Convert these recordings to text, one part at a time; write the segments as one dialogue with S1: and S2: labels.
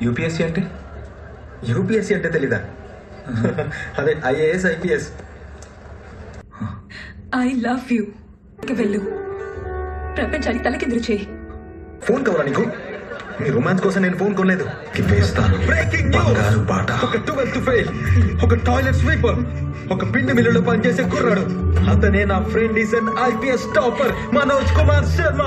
S1: UPSC అంటే?
S2: UPSC అంటే తెలీదా? అదే IAS IPS.
S3: I love you. వెళ్ళు, ప్రపంచానికి తలకిందులు చేయి.
S2: ఫోన్ కావాలా నీకు? నీ రొమాన్స్ కోసం నేను ఫోన్ కొనలేదు.
S1: వేస్తాను బంగారు బాట.
S2: ఒక 12th ఫెయిల్, ఒక టాయిలెట్ స్వీపర్, ఒక పిండి మిల్లులో పనిచేసే కుర్రాడు. అతనే నా friend, is an IPS topper, Manoj Kumar Sharma.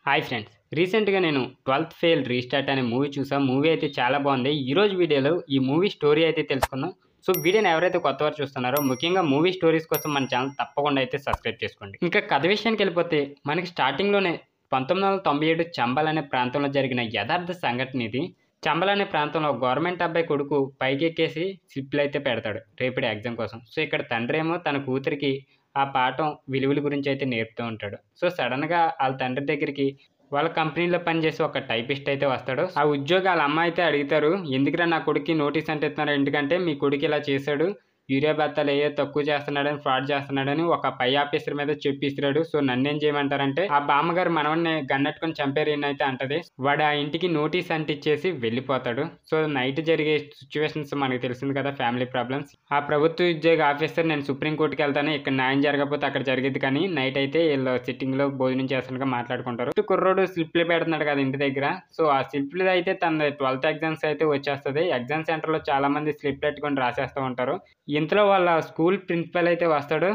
S4: Hi friends, రీసెంట్గా నేను 12th ఫెయిల్ రీస్టార్ట్ అనే మూవీ చూసాను. మూవీ అయితే చాలా బాగుంది. ఈరోజు వీడియోలో ఈ మూవీ స్టోరీ అయితే తెలుసుకుందాం. సో వీడియోని ఎవరైతే కొత్తవారు చూస్తున్నారో ముఖ్యంగా మూవీ స్టోరీస్ కోసం మన ఛానల్ తప్పకుండా అయితే సబ్స్క్రైబ్ చేసుకోండి. ఇంకా కథ విషయానికి వెళ్ళిపోతే మనకి స్టార్టింగ్లోనే 1997 చంబల్ అనే ప్రాంతంలో జరిగిన యథార్థ సంఘటన ఇది. చంబల్ అనే ప్రాంతంలో గవర్నమెంట్ అబ్బాయి కొడుకు పైకి ఎక్కేసి స్లిప్లు అయితే పెడతాడు రేపటి ఎగ్జామ్ కోసం. సో ఇక్కడ తండ్రి ఏమో తన కూతురికి ఆ పాఠం విలువల గురించి అయితే నేర్పుతూ ఉంటాడు. సో సడన్గా వాళ్ళ తండ్రి దగ్గరికి వాళ్ళ కంపెనీలో పనిచేసి ఒక టైపిస్ట్ అయితే వస్తాడు. ఆ ఉద్యోగి వాళ్ళ అమ్మ అయితే అడుగుతారు, ఎందుకురా నా కొడుక్కి నోటీస్ అంటే ఇస్తున్నారు, ఎందుకంటే మీ కొడుకు ఇలా చేశాడు, యూరియా బత్తాలు ఏ తక్కువ చేస్తున్నాడని, ఫ్రాడ్ చేస్తున్నాడని ఒక పై ఆఫీసర్ మీద చెప్పిస్తున్నాడు. సో నన్నేం చేయమంటారంటే ఆ బామ్మగారు మనవడిని గన్నెట్టుకుని చంపారు అయితే అంటది. వాడు ఆ ఇంటికి నోటీస్ అంటిచ్చేసి వెళ్ళిపోతాడు. సో నైట్ జరిగే సిచ్యువేషన్స్ మనకు తెలిసింది కదా, ఫ్యామిలీ ప్రాబ్లమ్స్. ఆ ప్రభుత్వ ఉద్యోగ ఆఫీసర్ నేను సుప్రీంకోర్టుకి వెళ్తాను, ఇక్కడ న్యాయం జరగకపోతే అక్కడ జరిగేది, కానీ నైట్ అయితే వీళ్ళు సిట్టింగ్ లో భోజనం చేస్తున్నగా మాట్లాడుకుంటారు. కుర్రోడు స్లిప్లు పెడుతున్నాడు కదా ఇంటి దగ్గర. సో ఆ స్లిప్లు అయితే తన 12th ఎగ్జామ్స్ అయితే వచ్చేస్తుంది. ఎగ్జామ్ సెంటర్ లో చాలా మంది స్లిప్ పెట్టుకొని రాసేస్తూ ఉంటారు. ఇంతలో వాళ్ళ స్కూల్ ప్రిన్సిపల్ అయితే వస్తాడు.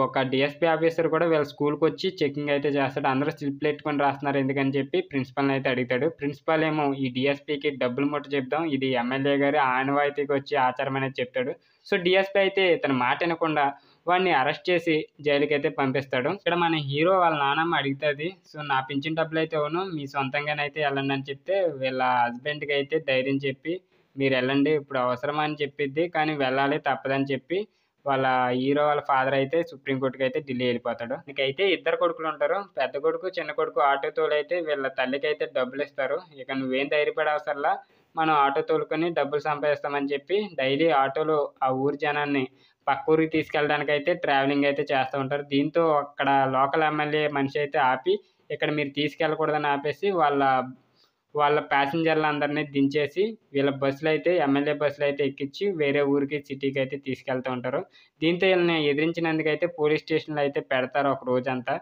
S4: ఒక డిఎస్పీ ఆఫీసర్ కూడా వీళ్ళ స్కూల్కి వచ్చి చెకింగ్ అయితే చేస్తాడు. అందరూ స్లిప్లు పెట్టుకొని రాస్తున్నారు ఎందుకని చెప్పి ప్రిన్సిపల్ని అయితే అడుగుతాడు. ప్రిన్సిపల్ ఏమో ఈ డిఎస్పీకి డబ్బులు ముట్ట చెప్దాం, ఇది ఎమ్మెల్యే గారి ఆనవాయితీకి వచ్చి ఆచారం అనేది చెప్తాడు. సో డిఎస్పీ అయితే తన మాట వినకుండా వాడిని అరెస్ట్ చేసి జైలుకి అయితే పంపిస్తాడు. ఇక్కడ మన హీరో వాళ్ళ నాన్నమ్మ అడుగుతుంది, సో నా పింఛన్ డబ్బులు అయితే అవును మీ సొంతంగానైతే వెళ్ళండి అని చెప్తే వీళ్ళ హస్బెండ్కి అయితే ధైర్యం చెప్పి మీరు వెళ్ళండి ఇప్పుడు అవసరమా అని చెప్పిద్ది, కానీ వెళ్ళాలి తప్పదని చెప్పి వాళ్ళ హీరో వాళ్ళ ఫాదర్ అయితే సుప్రీంకోర్టుకి అయితే ఢిల్లీ వెళ్ళిపోతాడు. ఇంకైతే ఇద్దరు కొడుకులు ఉంటారు, పెద్ద కొడుకు చిన్న కొడుకు ఆటో తోలైతే వీళ్ళ తల్లికి అయితే డబ్బులు ఇస్తారు. ఇక నువ్వేం ధైర్యపడే అవసరంలా మనం ఆటో తోలుకొని డబ్బులు సంపాదిస్తామని చెప్పి డైలీ ఆటోలో ఆ ఊరి జనాన్ని పక్క ఊరికి తీసుకెళ్ళడానికి అయితే ట్రావెలింగ్ అయితే చేస్తూ ఉంటారు. దీంతో అక్కడ లోకల్ ఎమ్మెల్యే మనిషి అయితే ఆపి ఇక్కడ మీరు తీసుకెళ్ళకూడదని ఆపేసి వాళ్ళ ప్యాసింజర్లు అందరినీ దించేసి వీళ్ళ బస్సులు అయితే ఎమ్మెల్యే బస్సులు అయితే ఎక్కించి వేరే ఊరికి సిటీకి అయితే తీసుకెళ్తూ ఉంటారు. దీంతో వీళ్ళని ఎదిరించినందుకైతే పోలీస్ స్టేషన్లో అయితే పెడతారు ఒక రోజంతా.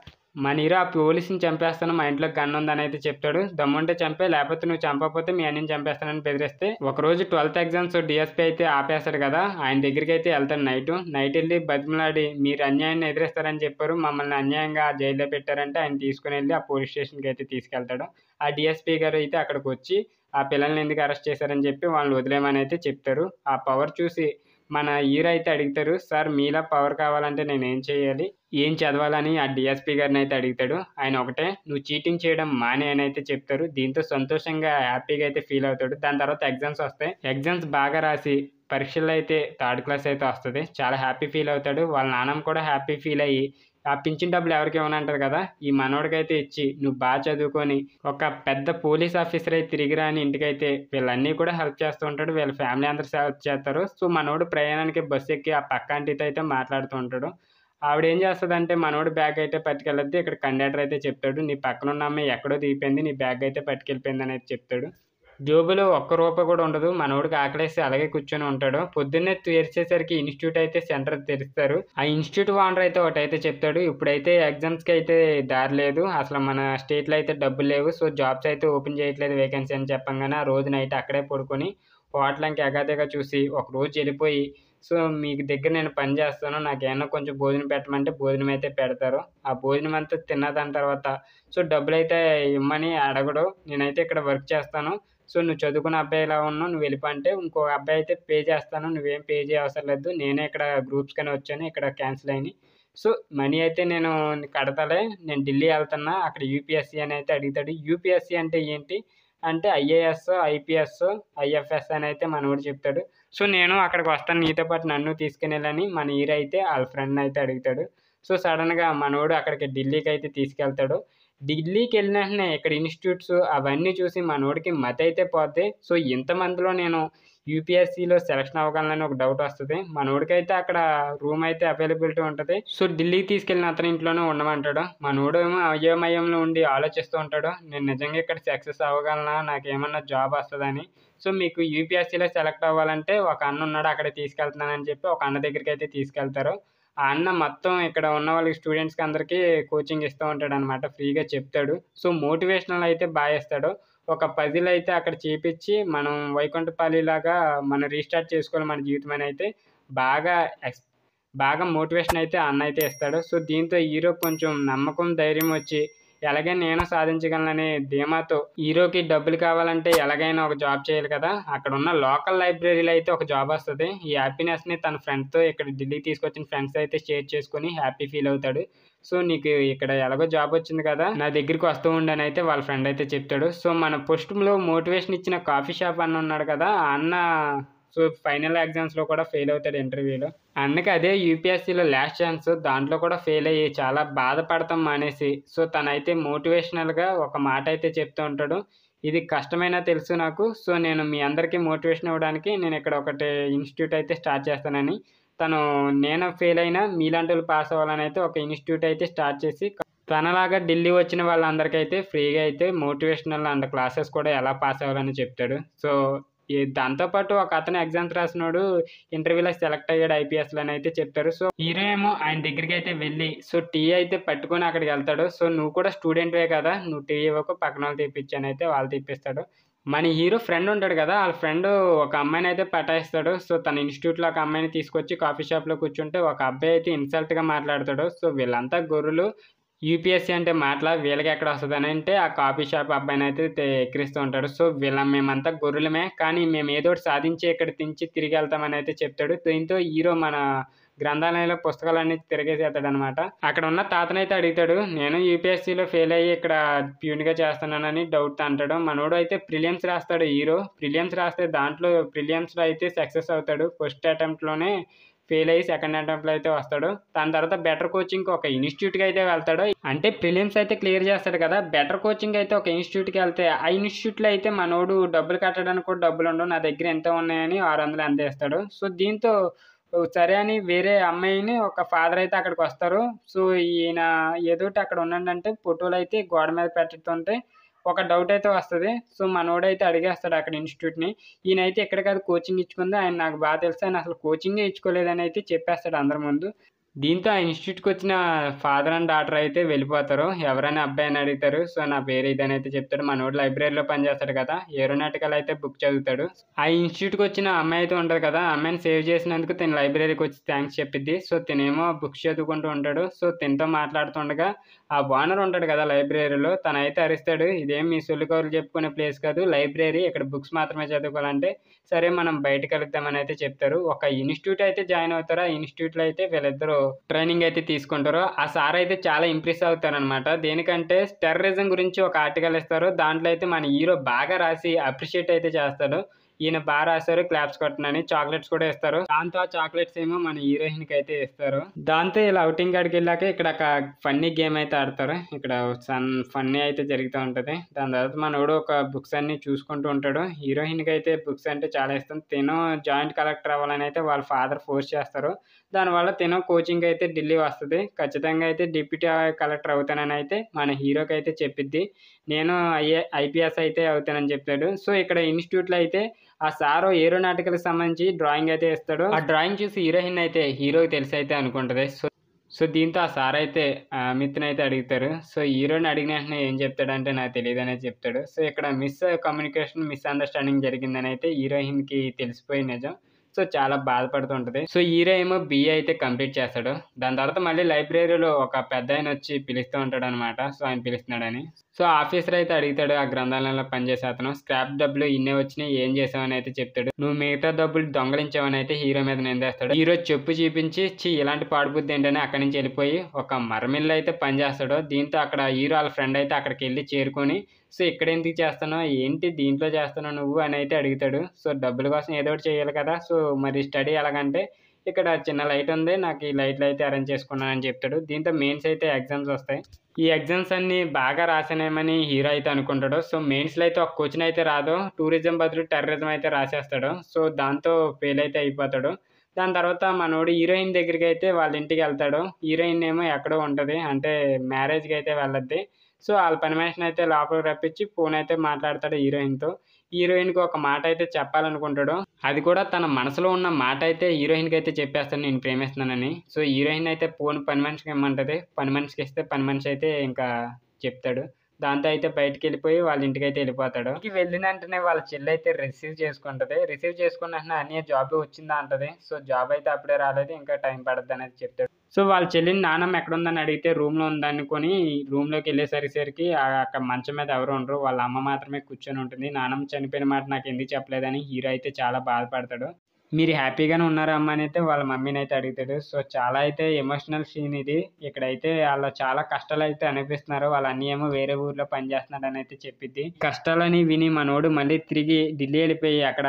S4: మన హీరో ఆ పోలీసుని చంపేస్తాను, మా ఇంట్లో గన్ ఉందని అయితే చెప్తాడు. దమ్ముంటే చంపే, లేకపోతే నువ్వు చంపకపోతే మీ అన్నని చంపేస్తానని బెదిరిస్తే ఒకరోజు 12th ఎగ్జామ్స్ డిఎస్పీ అయితే ఆపేస్తాడు కదా, ఆయన దగ్గరికి అయితే వెళ్తాడు. నైట్ వెళ్ళి బతిమలాడి మీరు అన్యాయాన్ని ఎదిరిస్తారని చెప్పారు, మమ్మల్ని అన్యాయంగా జైల్లో పెట్టారంటే ఆయన తీసుకుని వెళ్ళి ఆ పోలీస్ స్టేషన్కి అయితే తీసుకెళ్తాడు. ఆ డిఎస్పీ గారు అయితే అక్కడికి వచ్చి ఆ పిల్లల్ని ఎందుకు అరెస్ట్ చేశారని చెప్పి వాళ్ళని వదిలేమని అయితే చెప్తారు. ఆ పవర్ చూసి మన హీరో అయితే అడుగుతారు, సార్ మీలా పవర్ కావాలంటే నేను ఏం చేయాలి, ఏం చదవాలని ఆ డిఎస్పీ గారిని అయితే అడుగుతాడు. ఆయన ఒకటే, నువ్వు చీటింగ్ చేయడం మానే అని అయితే చెప్తారు. దీంతో సంతోషంగా హ్యాపీగా అయితే ఫీల్ అవుతాడు. దాని తర్వాత ఎగ్జామ్స్ వస్తాయి. ఎగ్జామ్స్ బాగా రాసి పరీక్షల్లో అయితే 3rd క్లాస్ అయితే వస్తుంది. చాలా హ్యాపీ ఫీల్ అవుతాడు. వాళ్ళ నాన్నమ్మ కూడా హ్యాపీ ఫీల్ అయ్యి ఆ పింఛన్ డబ్బులు ఎవరికి ఇవ్వనంటారు కదా, ఈ మనోడికైతే ఇచ్చి నువ్వు బాగా చదువుకొని ఒక పెద్ద పోలీస్ ఆఫీసర్ అయితే తిరిగి రాని ఇంటికైతే వీళ్ళన్నీ కూడా హెల్ప్ చేస్తూ ఉంటాడు. వీళ్ళ ఫ్యామిలీ అందరూ హెల్ప్ చేస్తారు. సో మనోడు ప్రయాణానికి బస్సు ఎక్కి ఆ పక్క ఆంటీతో అయితే మాట్లాడుతూ ఉంటాడు. ఆవిడ ఏం చేస్తుందంటే మనోడు బ్యాగ్ అయితే పట్టుకెళ్ళద్దు, ఇక్కడ కండక్టర్ అయితే చెప్తాడు నీ పక్కన ఉన్న అమ్మాయి ఎక్కడో దిగిపోయింది, నీ బ్యాగ్ అయితే పట్టుకెళ్ళిపోయింది అని అయితే చెప్తాడు. జోబులో ఒక్క రూపాయి కూడా ఉండదు. మనోడికి ఆకలేసి అలాగే కూర్చొని ఉంటాడు. పొద్దున్నే తెరిచేసరికి ఇన్స్టిట్యూట్ అయితే సెంటర్ తెరుస్తారు. ఆ ఇన్స్టిట్యూట్ ఓనర్ అయితే ఒకటైతే చెప్తాడు, ఇప్పుడైతే ఎగ్జామ్స్కి అయితే దారి లేదు, అసలు మన స్టేట్లో అయితే డబ్బులు లేవు, సో జాబ్స్ అయితే ఓపెన్ చేయట్లేదు వేకెన్సీ అని చెప్పంగానే ఆ రోజు నైట్ అక్కడే పడుకొని హోటల్కి ఎగాదిగా చూసి ఒక రోజు వెళ్ళిపోయి, సో మీకు దగ్గర నేను పని చేస్తాను, నాకు ఏమన్నా కొంచెం భోజనం పెట్టమంటే భోజనం అయితే పెడతారు. ఆ భోజనం అంతా తిన్న దాని తర్వాత సో డబ్బులు అయితే ఇమ్మని అడగడు. నేనైతే ఇక్కడ వర్క్ చేస్తాను, సో నువ్వు చదువుకున్న అబ్బాయి ఇలా ఉన్నావు, నువ్వు వెళ్ళిపో అంటే ఇంకో అబ్బాయి అయితే పే చేస్తాను, నువ్వేం పే చేయ అవసరం లేదు, నేనే ఇక్కడ గ్రూప్స్ కానీ వచ్చాను, ఇక్కడ క్యాన్సిల్ అయినాయి, సో మనీ అయితే నేను కడతాలే, నేను ఢిల్లీ వెళ్తున్నా, అక్కడ యూపీఎస్సీ అని అయితే అడుగుతాడు. యూపీఎస్సీ అంటే ఏంటి అంటే ఐఏఎస్, ఐపీఎస్, ఐఎఫ్ఎస్ అని అయితే మనోడు చెప్తాడు. సో నేను అక్కడికి వస్తాను, నీతో పాటు నన్ను తీసుకుని వెళ్ళని మన హీరో అయితే వాళ్ళ ఫ్రెండ్ అయితే అడుగుతాడు. సో సడన్గా మనోడు అక్కడికి ఢిల్లీకి అయితే తీసుకెళ్తాడు. ఢిల్లీకి వెళ్ళిన వెంటనే ఇక్కడ ఇన్స్టిట్యూట్స్ అవన్నీ చూసి మనోడికి మతి అయితే పోతే, సో ఇంతమందిలో నేను యూపీఎస్సీలో సెలక్షన్ అవ్వగలనని ఒక డౌట్ వస్తుంది. మనోడికైతే అక్కడ రూమ్ అయితే అవైలబిలిటీ ఉంటుంది. సో ఢిల్లీకి తీసుకెళ్ళిన అతని ఇంట్లోనే ఉండమంటాడు. మనోడు ఏమో అయోమయంలో ఉండి ఆలోచిస్తూ ఉంటాడు, నేను నిజంగా ఇక్కడ సక్సెస్ అవ్వగలనా, నాకేమన్నా జాబ్ వస్తుందని. సో మీకు యూపీఎస్సీలో సెలెక్ట్ అవ్వాలంటే ఒక అన్న ఉన్నాడు, అక్కడే తీసుకెళ్తున్నానని చెప్పి ఒక అన్న దగ్గరికి అయితే తీసుకెళ్తారు. ఆ అన్న మొత్తం ఇక్కడ ఉన్న వాళ్ళకి స్టూడెంట్స్కి అందరికీ కోచింగ్ ఇస్తూ ఉంటాడు అనమాట, ఫ్రీగా చెప్తాడు. సో మోటివేషనల్ అయితే బాగా ఇస్తాడు. ఒక పజిల్ అయితే అక్కడ చేపించి మనం వైకుంఠపాళి లాగా మనం రీస్టార్ట్ చేసుకోవాలి మన జీవితం అని అయితే బాగా మోటివేషన్ అయితే అన్న అయితే ఇస్తాడు. సో దీంతో హీరో కొంచెం నమ్మకం ధైర్యం వచ్చి ఎలాగైనా నేను సాధించగలననే ధీమాతో, హీరోకి డబ్బులు కావాలంటే ఎలాగైనా ఒక జాబ్ చేయాలి కదా, అక్కడ ఉన్న లోకల్ లైబ్రరీలో అయితే ఒక జాబ్ వస్తుంది. ఈ హ్యాపీనెస్ని తన ఫ్రెండ్తో ఇక్కడ ఢిల్లీకి తీసుకొచ్చిన ఫ్రెండ్స్ అయితే షేర్ చేసుకుని హ్యాపీ ఫీల్ అవుతాడు. సో నీకు ఇక్కడ ఎలాగో జాబ్ వచ్చింది కదా, నా దగ్గరికి వస్తూ ఉండని అయితే వాళ్ళ ఫ్రెండ్ అయితే చెప్తాడు. సో మన పోస్ట్లో మోటివేషన్ ఇచ్చిన కాఫీ షాప్ అన్న ఉన్నాడు కదా, ఆ అన్న సో ఫైనల్ ఎగ్జామ్స్లో కూడా ఫెయిల్ అవుతాడు ఇంటర్వ్యూలో. అందుకే అదే యూపీఎస్సీలో లాస్ట్ ఛాన్స్, దాంట్లో కూడా ఫెయిల్ అయ్యి చాలా బాధపడతాం మానేసి, సో తనైతే మోటివేషనల్గా ఒక మాట అయితే చెప్తూ ఉంటాడు, ఇది కష్టమైనా తెలుసు నాకు, సో నేను మీ అందరికీ మోటివేషన్ ఇవ్వడానికి నేను ఇక్కడ ఒకటి ఇన్స్టిట్యూట్ అయితే స్టార్ట్ చేస్తానని. నేను ఫెయిల్ అయినా మీలాంటి వాళ్ళు పాస్ అవ్వాలని అయితే ఒక ఇన్స్టిట్యూట్ అయితే స్టార్ట్ చేసి తనలాగా ఢిల్లీ వచ్చిన వాళ్ళందరికైతే ఫ్రీగా అయితే మోటివేషనల్ అండ్ క్లాసెస్ కూడా ఎలా పాస్ అవ్వాలని చెప్తాడు. సో దాంతోపాటు ఒక అతను ఎగ్జామ్స్ రాసినాడు, ఇంటర్వ్యూలో సెలెక్ట్ అయ్యాడు ఐపీఎస్లో అని అయితే చెప్తారు. సో హీరో ఏమో ఆయన దగ్గరికి అయితే వెళ్ళి సో టీ అయితే పట్టుకొని అక్కడికి వెళ్తాడు. సో నువ్వు కూడా స్టూడెంట్వే కదా, నువ్వు టీ ఇవ్వకు, పక్కన వాళ్ళు తెప్పించాను అయితే వాళ్ళు తెప్పిస్తాడు. మన హీరో ఫ్రెండ్ ఉంటాడు కదా, వాళ్ళ ఫ్రెండ్ ఒక అమ్మాయిని అయితే పటాయిస్తాడు. సో తన ఇన్స్టిట్యూట్లో ఒక అమ్మాయిని తీసుకొచ్చి కాఫీ షాప్లో కూర్చుంటే ఒక అబ్బాయి అయితే ఇన్సల్ట్గా మాట్లాడతాడు. సో వీళ్ళంతా గొర్రెలు, యూపీఎస్సీ అంటే మాటల వీళ్ళకి ఎక్కడ వస్తుంది అని అంటే ఆ కాఫీ షాప్ అబ్బాయిని అయితే ఎక్కిరిస్తూ ఉంటాడు. సో మేమంతా గొర్రెలమే, కానీ మేము ఏదో ఒకటి సాధించి ఇక్కడ తించి తిరిగి వెళ్తామని అయితే చెప్తాడు. దీంతో హీరో మన గ్రంథాలయంలో పుస్తకాలన్నీ తిరిగేసేస్తాడు అనమాట. అక్కడ ఉన్న తాతనైతే అడుగుతాడు, నేను యూపీఎస్సీలో ఫెయిల్ అయ్యి ఇక్కడ ప్యూన్గా చేస్తున్నానని డౌట్ అంటాడు. మనోడు అయితే ప్రిలియమ్స్ రాస్తాడు. హీరో ప్రిలియమ్స్ రాస్తే దాంట్లో ప్రిలియమ్స్లో అయితే సక్సెస్ అవుతాడు. ఫస్ట్ అటెంప్ట్లోనే ఫెయిల్ అయ్యి సెకండ్ అటెంప్ట్లో అయితే వస్తాడు. దాని తర్వాత బెటర్ కోచింగ్కి ఒక ఇన్స్టిట్యూట్కి అయితే వెళ్తాడు. అంటే ప్రిలిమ్స్ అయితే క్లియర్ చేస్తాడు కదా, బెటర్ కోచింగ్ అయితే ఒక ఇన్స్టిట్యూట్కి వెళ్తే ఆ ఇన్స్టిట్యూట్లో అయితే మనోడు డబ్బులు కట్టడానికి కూడా డబ్బులు ఉండవు, నా దగ్గర ఎంత ఉన్నాయని 600 ఎంత ఇస్తాడు. సో దీంతో సరే అని వేరే అమ్మాయిని ఒక ఫాదర్ అయితే అక్కడికి వస్తారు. సో ఈయన ఏదోటి అక్కడ ఉండండి అంటే ఫోటోలు అయితే గోడ మీద పెట్టుతుంటే ఒక డౌట్ అయితే వస్తుంది. సో మనోడైతే అడిగేస్తాడు అక్కడ ఇన్స్టిట్యూట్ని, ఈయనైతే ఎక్కడ కాదు కోచింగ్ ఇచ్చుకుంది, ఆయన నాకు బాగా తెలుసు, ఆయన అసలు కోచింగే ఇచ్చుకోలేదని అయితే చెప్పేస్తాడు అందరి ముందు. దీంతో ఆ ఇన్స్టిట్యూట్కి వచ్చిన ఫాదర్ అండ్ డాటర్ అయితే వెళ్ళిపోతారు. ఎవరైనా అబ్బాయిని అడుగుతారు. సో నా పేరు ఇదని అయితే చెప్తాడు. మనోడు లైబ్రరీలో పనిచేస్తాడు కదా, ఏరోనాటికల్ అయితే బుక్ చదువుతాడు. ఆ ఇన్స్టిట్యూట్కి వచ్చిన అమ్మాయి అయితే ఉంటుంది కదా, అమ్మాయిని సేవ్ చేసినందుకు తను లైబ్రరీకి వచ్చి థ్యాంక్స్ చెప్పిద్ది. సో తినేమో బుక్స్ చదువుకుంటూ ఉంటాడు. సో తినతో మాట్లాడుతుండగా ఆ ఓనర్ ఉంటాడు కదా లైబ్రరీలో, తనైతే అరుస్తాడు, ఇదేం మీ సొల్లుకౌరులు చెప్పుకునే ప్లేస్ కాదు, లైబ్రరీ, ఇక్కడ బుక్స్ మాత్రమే చదువుకోవాలంటే సరే మనం బయటకు వెళ్తామని అయితే చెప్తారు. ఒక ఇన్స్టిట్యూట్ అయితే జాయిన్ అవుతారు. ఆ ఇన్స్టిట్యూట్లో అయితే వీళ్ళిద్దరూ ట్రైనింగ్ అయితే తీసుకుంటారు. ఆ సార్ అయితే చాలా ఇంప్రెస్ అవుతారనమాట. దేనికంటే టెర్రరిజం గురించి ఒక ఆర్టికల్ ఇస్తారు, దాంట్లో అయితే మన హీరో బాగా రాసి అప్రిషియేట్ అయితే చేస్తాడు. ఈయన బాగా రాశారు, క్లాప్స్ కొట్టనని చాక్లెట్స్ కూడా ఇస్తారు. దాంతో ఆ చాక్లెట్స్ ఏమో మన హీరోయిన్కి అయితే ఇస్తారు. దాంతో ఇలా అవుటింగ్ కాడికి వెళ్ళాక ఇక్కడ ఒక ఫన్నీ గేమ్ అయితే ఆడతారు. ఇక్కడ ఫన్నీ అయితే జరుగుతూ ఉంటుంది. దాని తర్వాత మనోడు ఒక బుక్స్ అన్ని చూసుకుంటూ ఉంటాడు. హీరోయిన్కి అయితే బుక్స్ అంటే చాలా ఇష్టం. తిను జాయింట్ కలెక్టర్ అవ్వాలని అయితే వాళ్ళ ఫాదర్ ఫోర్స్ చేస్తారు. దానివల్ల తిను కోచింగ్ అయితే ఢిల్లీ వస్తుంది. ఖచ్చితంగా అయితే డిప్యూటీ కలెక్టర్ అవుతానని అయితే మన హీరోకి అయితే చెప్పిద్ది. నేను ఐపీఎస్ అయితే అవుతానని చెప్తాడు. సో ఇక్కడ ఇన్స్టిట్యూట్లో అయితే ఆ సారు ఏరోనాటికల్కి సంబంధించి డ్రాయింగ్ అయితే ఇస్తాడు. ఆ డ్రాయింగ్ చూసి హీరోయిన్ అయితే హీరోకి తెలిసి అయితే అనుకుంటుంది. సో దీంతో ఆ సార్ అయితే అమిత్ని అయితే అడుగుతారు. సో హీరోని అడిగిన వెంటనే ఏం చెప్తాడంటే నాకు తెలియదు అనేది చెప్తాడు. సో ఇక్కడ కమ్యూనికేషన్ మిస్అండర్స్టాండింగ్ జరిగిందని అయితే హీరోయిన్కి తెలిసిపోయి నిజం. సో చాలా బాధపడుతుంటుంది. సో హీరో ఏమో బిఏ అయితే కంప్లీట్ చేస్తాడు. దాని తర్వాత మళ్ళీ లైబ్రరీలో ఒక పెద్ద ఆయన వచ్చి పిలుస్తూ ఉంటాడు అనమాట. సో ఆయన పిలుస్తున్నాడని. సో ఆఫీసర్ అయితే అడుగుతాడు ఆ గ్రంథాలయంలో పనిచేసే అతను, స్క్రాప్ డబ్బులు ఇన్నే వచ్చినాయి, ఏం చేసావని అయితే చెప్తాడు. నువ్వు మిగతా డబ్బులు దొంగలించావని అయితే హీరో మీద నిందేస్తాడు. హీరో చెప్పు చూపించి ఇలాంటి పాడుబుద్ధి ఏంటని అక్కడి నుంచి వెళ్ళిపోయి ఒక మరమిల్లు అయితే పనిచేస్తాడు. దీంతో అక్కడ హీరో వాళ్ళ ఫ్రెండ్ అయితే అక్కడికి వెళ్ళి చేరుకొని సో ఇక్కడ ఎందుకు చేస్తున్నావు, ఏంటి దీంట్లో చేస్తున్నావు నువ్వు అని అయితే అడుగుతాడు. సో డబ్బుల కోసం ఏదో ఒకటి చేయాలి కదా, సో మరి స్టడీ ఎలాగంటే ఇక్కడ చిన్న లైట్ ఉంది, నాకు ఈ లైట్లు అయితే అరేంజ్ చేసుకున్నాను అని చెప్తాడు. దీంతో మెయిన్స్ అయితే ఎగ్జామ్స్ వస్తాయి. ఈ ఎగ్జామ్స్ అన్ని బాగా రాసానేమని హీరో అయితే అనుకుంటాడు. సో మెయిన్స్లో అయితే ఒక క్వశ్చన్ అయితే రాదు, టూరిజం బదులు టెర్రరిజం అయితే రాసేస్తాడు. సో దాంతో ఫెయిల్ అయితే అయిపోతాడు. దాని తర్వాత మనోడు హీరోయిన్ దగ్గరికి అయితే వాళ్ళ ఇంటికి వెళ్తాడు. హీరోయిన్ ఏమో ఎక్కడో ఉంటుంది, అంటే మ్యారేజ్కి అయితే వెళ్ళద్ది. సో వాళ్ళ పని మనిషిని అయితే లోపలికి రప్పించి ఫోన్ అయితే మాట్లాడతాడు హీరోయిన్తో. హీరోయిన్కి ఒక మాట అయితే చెప్పాలనుకుంటాడు, అది కూడా తన మనసులో ఉన్న మాట అయితే హీరోయిన్కి అయితే చెప్పేస్తాను, నేను ప్రేమిస్తున్నానని. సో హీరోయిన్ అయితే ఫోన్ పని మనిషికి ఇమ్మంటుంది. పని మనిషికి ఇస్తే పని మనిషి అయితే ఇంకా చెప్తాడు. దాంతో అయితే బయటికి వెళ్ళిపోయి వాళ్ళ ఇంటికి అయితే వెళ్ళిపోతాడు. ఇంటికి వెళ్ళిన వెంటనే వాళ్ళ చెల్లి అయితే రిసీవ్ చేసుకుంటుంది. రిసీవ్ చేసుకున్న వెంటనే అన్నయ్య జాబ్ వచ్చిందా అంటది. సో జాబ్ అయితే అప్పుడే రాలేదు, ఇంకా టైం పడుతుంది అనేది చెప్తాడు. సో వాళ్ళ చెల్లిని నాన్నమ్మ ఎక్కడ ఉందని అడిగితే రూమ్లో ఉందనుకొని రూమ్లోకి వెళ్ళేసరికి అక్కడ మంచం మీద ఎవరు ఉండరు, వాళ్ళ అమ్మ మాత్రమే కూర్చొని ఉంటుంది. నాన్నమ్మ చనిపోయిన మాట నాకు ఎందుకు చెప్పలేదని హీరో అయితే చాలా బాధపడతాడు. మీరు హ్యాపీగానే ఉన్నారా అమ్మ అని అయితే వాళ్ళ మమ్మీని అయితే అడుగుతాడు. సో చాలా అయితే ఎమోషనల్ సీన్ ఇది. ఇక్కడైతే వాళ్ళు చాలా కష్టాలు అయితే అనిపిస్తున్నారు. వాళ్ళ అన్నీ ఏమో వేరే ఊర్లో పనిచేస్తున్నాడు అని అయితే చెప్పిద్ది. కష్టాలని విని మనోడు మళ్ళీ తిరిగి ఢిల్లీ వెళ్ళిపోయి అక్కడ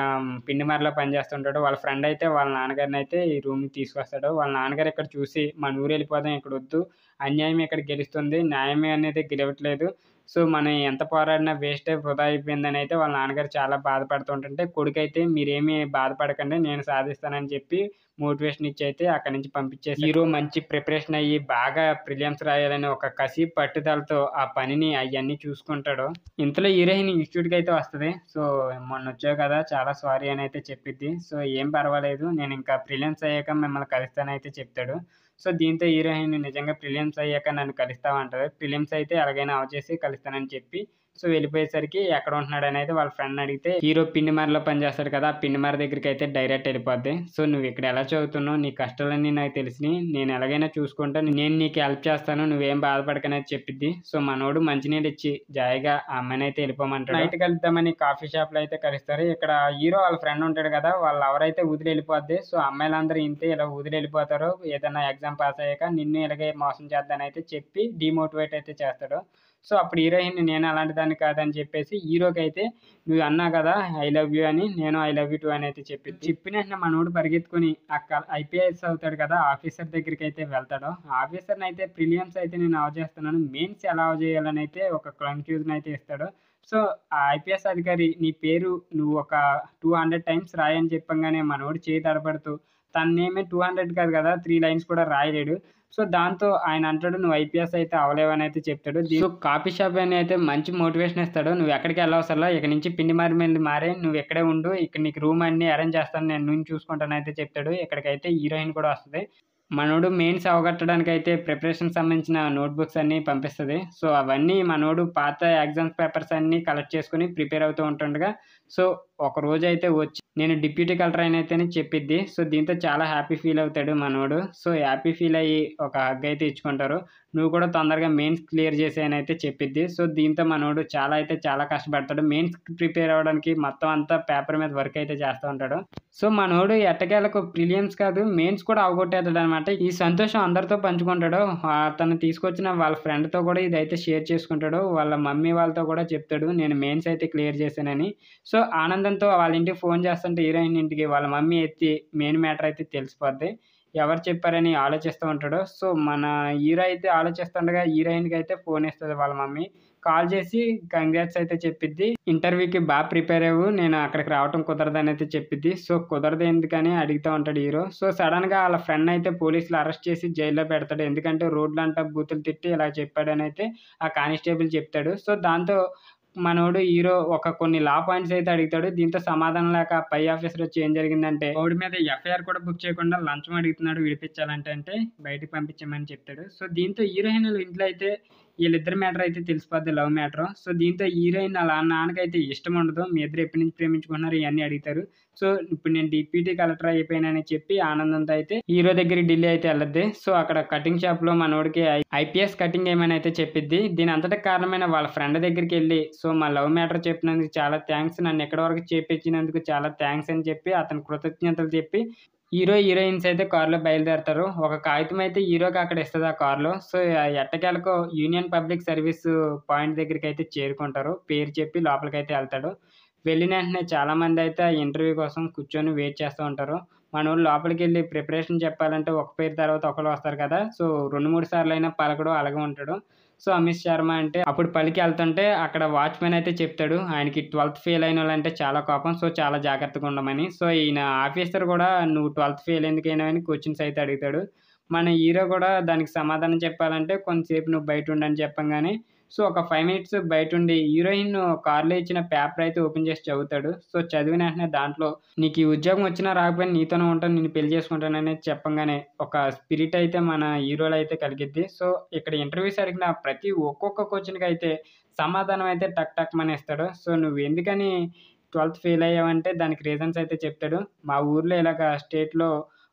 S4: పిండిమరలో పనిచేస్తుంటాడు. వాళ్ళ ఫ్రెండ్ అయితే వాళ్ళ నాన్నగారిని అయితే ఈ రూమ్కి తీసుకొస్తాడు. వాళ్ళ నాన్నగారు ఇక్కడ చూసి మన ఊరు వెళ్ళిపోదాం, ఇక్కడ వద్దు, అన్యాయం ఇక్కడ గెలుస్తుంది, న్యాయమే అనేది గెలవట్లేదు, సో మనం ఎంత పోరాడినా వేస్ట్ వృధా అయిపోయిందని అయితే వాళ్ళ నాన్నగారు చాలా బాధపడుతుంటుంటే, కొడుకు అయితే మీరేమీ బాధపడకండి నేను సాధిస్తానని చెప్పి మోటివేషన్ ఇచ్చి అయితే అక్కడి నుంచి పంపించేసి హీరో మంచి ప్రిపరేషన్ అయ్యి బాగా ప్రిలియమ్స్ రాయాలని ఒక కసి పట్టుదలతో ఆ పనిని అవన్నీ చూసుకుంటాడు. ఇంతలో హీరోయిన్ ఇన్స్టిట్యూట్కి అయితే వస్తుంది. సో మొన్న వచ్చావు కదా, చాలా సారీ అని అయితే చెప్పిద్ది. సో ఏం పర్వాలేదు, నేను ఇంకా ప్రిలియమ్స్ అయ్యాక మిమ్మల్ని కలుస్తానైతే చెప్తాడు. సో దీంతో హీరోయిన్ నిజంగా ప్రిలియమ్స్ అయ్యాక నన్ను కలుస్తామంటారు. ప్రిలియమ్స్ అయితే ఎలాగైనా అవచేసి కలుస్తానని చెప్పి సో వెళ్ళిపోయేసరికి ఎక్కడ ఉంటున్నాడు అనేది వాళ్ళ ఫ్రెండ్ అడిగితే, హీరో పిండిమరలో పనిచేస్తాడు కదా, ఆ పిండిమర దగ్గరికి అయితే డైరెక్ట్ వెళ్ళిపోద్ది. సో నువ్వు ఇక్కడ ఎలా చదువుతున్నావు, నీ కష్టాలన్నీ నాకు తెలిసి నేను ఎలాగైనా చూసుకుంటాను, నేను నీకు హెల్ప్ చేస్తాను, నువ్వేం బాధపడకనేది చెప్పిద్ది. సో మనోడు మంచినీళ్ళు ఇచ్చి జాయిగా ఆ అమ్మాయిని అయితే వెళ్ళిపోమంటాడు. నైట్ కలుద్దామని కాఫీ షాప్లో అయితే కలుస్తారు. ఇక్కడ హీరో వాళ్ళ ఫ్రెండ్ ఉంటాడు కదా, వాళ్ళు ఎవరైతే వదిలి వెళ్ళిపోద్ది. సో అమ్మాయిలందరూ ఇంతే ఇలా వదిలి వెళ్ళిపోతారు, ఏదైనా ఎగ్జామ్ పాస్ అయ్యాక నిన్ను ఇలాగే మోసం చేద్దానని అయితే చెప్పి డిమోటివేట్ అయితే చేస్తాడు. సో అప్పుడు హీరోయిన్ నేను అలాంటి దాన్ని కాదని చెప్పేసి హీరోకి అయితే, నువ్వు అన్నా కదా ఐ లవ్ యూ అని, నేను ఐ లవ్ యూ టూ అని అయితే చెప్పిన వెంటనే మనోడు పరిగెత్తుకొని అక్కడ ఐపీఎస్ అవుతాడు కదా ఆఫీసర్ దగ్గరికి అయితే వెళ్తాడు. ఆఫీసర్ని అయితే ప్రిలియమ్స్ అయితే నేను అవ చేస్తున్నాను, మెయిన్స్ ఎలా అవ చేయాలని అయితే ఒక కన్ఫ్యూజన్ అయితే ఇస్తాడు. సో ఆ ఐపీఎస్ అధికారి నీ పేరు నువ్వు ఒక 200 టైమ్స్ రాయని చెప్పంగానే మనోడు చేయి తడబడుతూ తన నేమే 200 కాదు కదా 3 లైన్స్ కూడా రాయలేడు. సో దాంతో ఆయన అంటాడు, నువ్వు ఐపీఎస్ అయితే అవలేవని అయితే చెప్తాడు. సో కాఫీ షాప్ అని అయితే మంచి మోటివేషన్ ఇస్తాడు, నువ్వు ఎక్కడికి వెళ్ళవసరలా, ఇక్కడ నుంచి పిండి మారే నువ్వు ఎక్కడే ఉండు, ఇక్కడ నీకు రూమ్ అన్ని అరేంజ్ చేస్తాను, నేను నువ్వు చూసుకుంటాను అయితే చెప్తాడు. ఇక్కడికైతే హీరోయిన్ కూడా వస్తుంది. మనోడు మెయిన్స్ అవగట్టడానికి అయితే ప్రిపరేషన్ సంబంధించిన నోట్బుక్స్ అన్నీ పంపిస్తుంది. సో అవన్నీ మనోడు పాత ఎగ్జామ్స్ పేపర్స్ అన్నీ కలెక్ట్ చేసుకుని ప్రిపేర్ అవుతూ ఉంటుండగా సో ఒక రోజు అయితే వచ్చి నేను డిప్యూటీ కలెక్టర్ అయినైతేనే చెప్పిద్ది. సో దీంతో చాలా హ్యాపీ ఫీల్ అవుతాడు మనోడు. సో హ్యాపీ ఫీల్ అయ్యి ఒక హగ్ అయితే ఇచ్చుకుంటారు. నువ్వు కూడా తొందరగా మెయిన్స్ క్లియర్ చేసేయని అయితే చెప్పిద్ది. సో దీంతో మనోడు చాలా కష్టపడతాడు. మెయిన్స్ ప్రిపేర్ అవ్వడానికి మొత్తం అంతా పేపర్ మీద వర్క్ అయితే చేస్తూ ఉంటాడు. సో మనోడు ఎట్టకేలకు ప్రిలియమ్స్ కాదు మెయిన్స్ కూడా అవగొట్టేస్తాడు అనమాట. ఈ సంతోషం అందరితో పంచుకుంటాడు. తను తీసుకొచ్చిన వాళ్ళ ఫ్రెండ్తో కూడా ఇదైతే షేర్ చేసుకుంటాడు. వాళ్ళ మమ్మీ వాళ్ళతో కూడా చెప్తాడు నేను మెయిన్స్ అయితే క్లియర్ చేశానని. సో ఆనందంతో వాళ్ళ ఇంటికి ఫోన్ చేస్తుంటే హీరోయిన్ ఇంటికి వాళ్ళ మమ్మీ ఎత్తి మెయిన్ మ్యాటర్ అయితే తెలిసిపోద్ది. ఎవరు చెప్పారని ఆలోచిస్తూ ఉంటాడు. సో మన హీరో అయితే ఆలోచిస్తుండగా హీరోయిన్కి అయితే ఫోన్ ఇస్తుంది వాళ్ళ మమ్మీ. కాల్ చేసి కంగ్రాట్స్ అయితే చెప్పిద్ది, ఇంటర్వ్యూకి బాగా ప్రిపేర్ అవ్వు, నేను అక్కడికి రావటం కుదరదని అయితే చెప్పిద్ది. సో కుదరదు ఎందుకని అడుగుతూ ఉంటాడు హీరో. సో సడన్గా వాళ్ళ ఫ్రెండ్ అయితే పోలీసులు అరెస్ట్ చేసి జైల్లో పెడతాడు. ఎందుకంటే రోడ్లు అంటా బూతులు తిట్టి ఇలా చెప్పాడని అయితే ఆ కానిస్టేబుల్ చెప్తాడు. సో దాంతో మనోడు హీరో ఒక కొన్ని లా పాయింట్స్ అయితే అడుగుతాడు. దీంతో సమాధానం లేక పై ఆఫీసర్ వచ్చి ఏం జరిగిందంటే వాడి మీద ఎఫ్ఐఆర్ కూడా బుక్ చేయకుండా లంచం అడుగుతున్నాడు విడిపించాలంటే బయటకు పంపించమని చెప్తాడు. సో దీంతో హీరోయిన్ ఇంట్లో అయితే వీళ్ళిద్దరి మ్యాటర్ అయితే తెలిసిపోద్ది, లవ్ మ్యాటర్. సో దీంతో హీరోయిన్ అలా నాన్నకైతే ఇష్టం ఉండదు, మీ ఇద్దరు ఎప్పటి నుంచి ప్రేమించుకున్నారు ఇవన్నీ అడుగుతారు. సో ఇప్పుడు నేను డిప్యూటీ కలెక్టర్ అయిపోయినానని చెప్పి ఆనందంతో అయితే హీరో దగ్గరికి ఢిల్లీ అయితే వెళ్ళద్ది. సో అక్కడ కటింగ్ షాప్లో మనోడికి ఐపీఎస్ కటింగ్ ఏమైనా అయితే చెప్పిద్ది. దీని అంతటి కారణమైన వాళ్ళ ఫ్రెండ్ దగ్గరికి వెళ్ళి సో మా లవ్ మ్యాటర్ చెప్పినందుకు చాలా థ్యాంక్స్, నన్ను ఎక్కడి వరకు చేపించినందుకు చాలా థ్యాంక్స్ అని చెప్పి అతను కృతజ్ఞతలు చెప్పి హీరో హీరోయిన్స్ అయితే కార్లో బయలుదేరతారు. ఒక కాగితం అయితే హీరోకి అక్కడ ఇస్తది ఆ కార్లో. సో ఎట్టకేలకు యూనియన్ పబ్లిక్ సర్వీస్ పాయింట్ దగ్గరికి అయితే చేరుకుంటారు. పేరు చెప్పి లోపలికైతే వెళ్తాడు. వెళ్ళిన వెంటనే చాలామంది అయితే ఆ ఇంటర్వ్యూ కోసం కూర్చొని వెయిట్ చేస్తూ ఉంటారు. మనోడు లోపలికి వెళ్ళి ప్రిపరేషన్ చెప్పాలంటే ఒక పేరు తర్వాత ఒకరు వస్తారు కదా. సో 2-3 సార్లు అయినా పలకడం అలాగే ఉంటాడు. సో అమిత్ శర్మ అంటే అప్పుడు పలికి వెళ్తుంటే అక్కడ వాచ్మెన్ అయితే చెప్తాడు ఆయనకి 12th ఫెయిల్ అయిన వాళ్ళంటే చాలా కోపం. సో చాలా జాగ్రత్తగా ఉండమని. సో ఈయన ఆఫీసర్ కూడా నువ్వు 12th ఫెయిల్ ఎందుకు అయినావు అని క్వశ్చన్స్ అయితే అడుగుతాడు. మన హీరో కూడా దానికి సమాధానం చెప్పాలంటే కొంతసేపు నువ్వు బయట ఉండని చెప్పంగానే సో ఒక 5 మినిట్స్ బయటుండి హీరోయిన్ కార్లో ఇచ్చిన పేపర్ అయితే ఓపెన్ చేసి చదువుతాడు. సో చదివిన వెంటనే దాంట్లో నీకు ఈ ఉద్యోగం వచ్చినా రాకపోయినా నీతోనే ఉంటాను, నిన్ను పెళ్లి చేసుకుంటాననేది చెప్పంగానే ఒక స్పిరిట్ అయితే మన హీరోలో అయితే కలిగిద్ది. సో ఇక్కడ ఇంటర్వ్యూస్ అడిగిన ప్రతి ఒక్కొక్క క్వశ్చన్కి అయితే సమాధానం అయితే టక్ టక్ ఇస్తాడు. సో నువ్వు ఎందుకని 12th ఫెయిల్ అయ్యావంటే దానికి రీజన్స్ అయితే చెప్తాడు. మా ఊర్లో ఇలాగ స్టేట్లో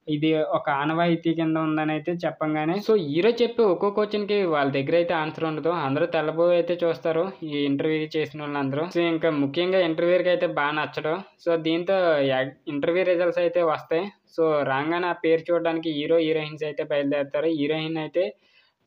S4: ఇది ఒక ఆనవాయితీ కింద ఉందని అయితే చెప్పంగానే సో హీరో చెప్పి ఒక్కో క్వశ్చన్కి వాళ్ళ దగ్గర అయితే ఆన్సర్ ఉండదు. అందరూ తెల్లబోయి అయితే చూస్తారు ఈ ఇంటర్వ్యూ చేసిన వాళ్ళందరూ. సో ఇంకా ముఖ్యంగా ఇంటర్వ్యూకి అయితే బాగా నచ్చడం. సో దీంతో ఇంటర్వ్యూ రిజల్ట్స్ అయితే వస్తాయి. సో రాగానే ఆ పేరు చూడడానికి హీరో హీరోయిన్స్ అయితే బయలుదేరుతారు. హీరోయిన్ అయితే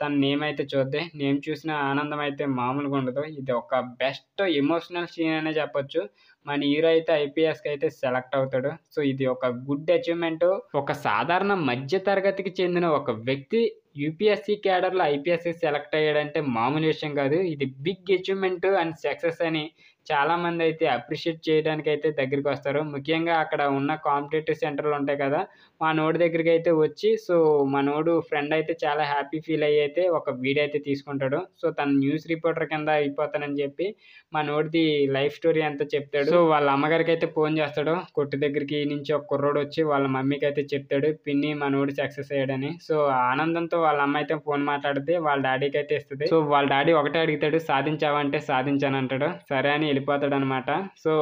S4: తన నేమ్ అయితే చూద్ది. నేమ్ చూసిన ఆనందం అయితే మామూలుగా ఉండదు. ఇది ఒక బెస్ట్ ఎమోషనల్ సీన్ అనే చెప్పొచ్చు. మన హీరో అయితే ఐపీఎస్కి అయితే సెలెక్ట్ అవుతాడు. సో ఇది ఒక గుడ్ అచీవ్మెంట్. ఒక సాధారణ మధ్య తరగతికి చెందిన ఒక వ్యక్తి యూపీఎస్సీ క్యాడర్లో ఐపీఎస్కి సెలెక్ట్ అయ్యాడంటే మామూలు విషయం కాదు. ఇది బిగ్ అచీవ్మెంట్ అండ్ సక్సెస్ అని చాలామంది అయితే అప్రిషియేట్ చేయడానికి అయితే దగ్గరికి వస్తారు. ముఖ్యంగా అక్కడ ఉన్న కాంపిటేటివ్ సెంటర్లు ఉంటాయి కదా, మా నోడి దగ్గరికి అయితే వచ్చి సో మా నోడు ఫ్రెండ్ అయితే చాలా హ్యాపీ ఫీల్ అయ్యి అయితే ఒక వీడియో అయితే తీసుకుంటాడు. సో తను న్యూస్ రిపోర్టర్ కింద అయిపోతానని చెప్పి మా నోడిది లైఫ్ స్టోరీ అంతా చెప్తాడు. సో వాళ్ళ అమ్మగారికి అయితే ఫోన్ చేస్తాడు. కొట్టు దగ్గరికి నుంచి ఒక కుర్రోడు వచ్చి వాళ్ళ మమ్మీకి అయితే చెప్తాడు పిన్ని మా నోడు సక్సెస్ అయ్యాడని. సో ఆనందంతో వాళ్ళ అమ్మ అయితే ఫోన్ మాట్లాడితే వాళ్ళ డాడీకి అయితే ఇస్తుంది. సో వాళ్ళ డాడీ ఒకటే అడుగుతాడు సాధించావంటే సాధించాను అంటాడు. సరే అని వెళ్ళిపోతాడు అనమాట. సో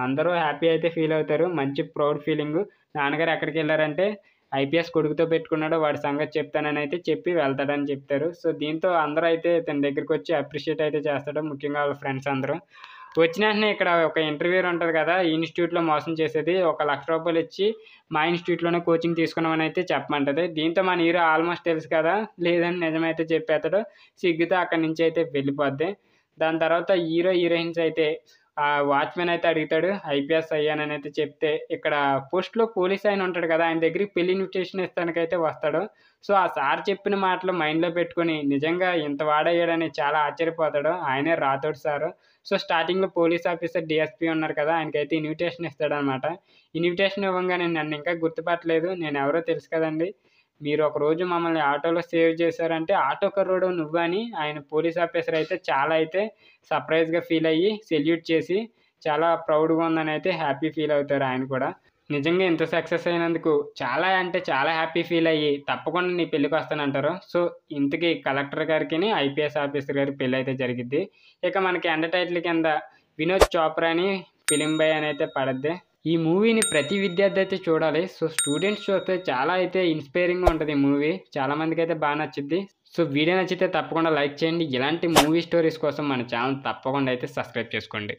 S4: అందరూ హ్యాపీ అయితే ఫీల్ అవుతారు. మంచి ప్రౌడ్ ఫీలింగ్. నాన్నగారు ఎక్కడికి వెళ్ళారంటే ఐపీఎస్ కొడుకుతో పెట్టుకున్నాడు, వాడి సంగతి చెప్తానని అయితే చెప్పి వెళ్తాడని చెప్తారు. సో దీంతో అందరూ అయితే తన దగ్గరికి వచ్చి అప్రిషియేట్ అయితే చేస్తాడు. ముఖ్యంగా వాళ్ళ ఫ్రెండ్స్ అందరూ వచ్చిన వెంటనే ఇక్కడ ఒక ఇంటర్వ్యూ ఉంటుంది కదా, ఈ ఇన్స్టిట్యూట్లో మోసం చేసేది. 1 లక్ష రూపాయలు ఇచ్చి మా ఇన్స్టిట్యూట్లోనే కోచింగ్ తీసుకున్నామని అయితే చెప్పమంటది. దీంతో మన హీరో ఆల్మోస్ట్ తెలుసు కదా లేదని నిజమైతే చెప్పేస్తాడు. సిగ్గుతో అక్కడి నుంచి అయితే వెళ్ళిపోద్ది. దాని తర్వాత హీరో హీరోయిన్స్ అయితే ఆ వాచ్మెన్ అయితే అడుగుతాడు ఐపీఎస్ అయ్యానని అయితే చెప్తే ఇక్కడ పోస్ట్లో పోలీస్ ఆయన ఉంటాడు కదా, ఆయన దగ్గరికి పెళ్లి ఇన్విటేషన్ ఇస్తానికైతే వస్తాడు. సో ఆ సార్ చెప్పిన మాటలు మైండ్లో పెట్టుకొని నిజంగా ఇంత వాడయ్యాడని చాలా ఆశ్చర్యపోతాడు. ఆయనే రాథోడ్ సారు. సో స్టార్టింగ్లో పోలీస్ ఆఫీసర్ డిఎస్పీ ఉన్నారు కదా, ఆయనకైతే ఇన్విటేషన్ ఇస్తాడనమాట. ఇన్విటేషన్ ఇవ్వగానే నన్ను ఇంకా గుర్తుపట్టలేదు, నేను ఎవరో తెలుసు కదండి, మీరు ఒకరోజు మమ్మల్ని ఆటోలో సేవ్ చేశారంటే ఆటో కర్రోడు నువ్వు అని ఆయన పోలీస్ ఆఫీసర్ అయితే చాలా అయితే సర్ప్రైజ్గా ఫీల్ అయ్యి సెల్యూట్ చేసి చాలా ప్రౌడ్గా ఉందని అయితే హ్యాపీ ఫీల్ అవుతారు ఆయన కూడా. నిజంగా ఇంత సక్సెస్ అయినందుకు చాలా అంటే చాలా హ్యాపీ ఫీల్ అయ్యి తప్పకుండా నీ పెళ్ళికి వస్తానంటారు. సో ఇంతకీ కలెక్టర్ గారికి ఐపీఎస్ ఆఫీసర్ గారి పెళ్ళి అయితే జరిగిద్ది. ఇక మనకి ఎండ టైటిల్ కింద వినోద్ చోప్రా అని ఫిలిం బాయ్ అని అయితే పడద్ది. ఈ మూవీని ప్రతి విద్యార్థి అయితే చూడాలి. సో స్టూడెంట్స్ చూస్తే చాలా అయితే ఇన్స్పైరింగ్గా ఉంటుంది ఈ మూవీ. చాలామందికి అయితే బాగా నచ్చుద్ది. సో వీడియో నచ్చితే తప్పకుండా లైక్ చేయండి. ఇలాంటి మూవీ స్టోరీస్ కోసం మన ఛానల్ తప్పకుండా అయితే సబ్స్క్రైబ్ చేసుకోండి.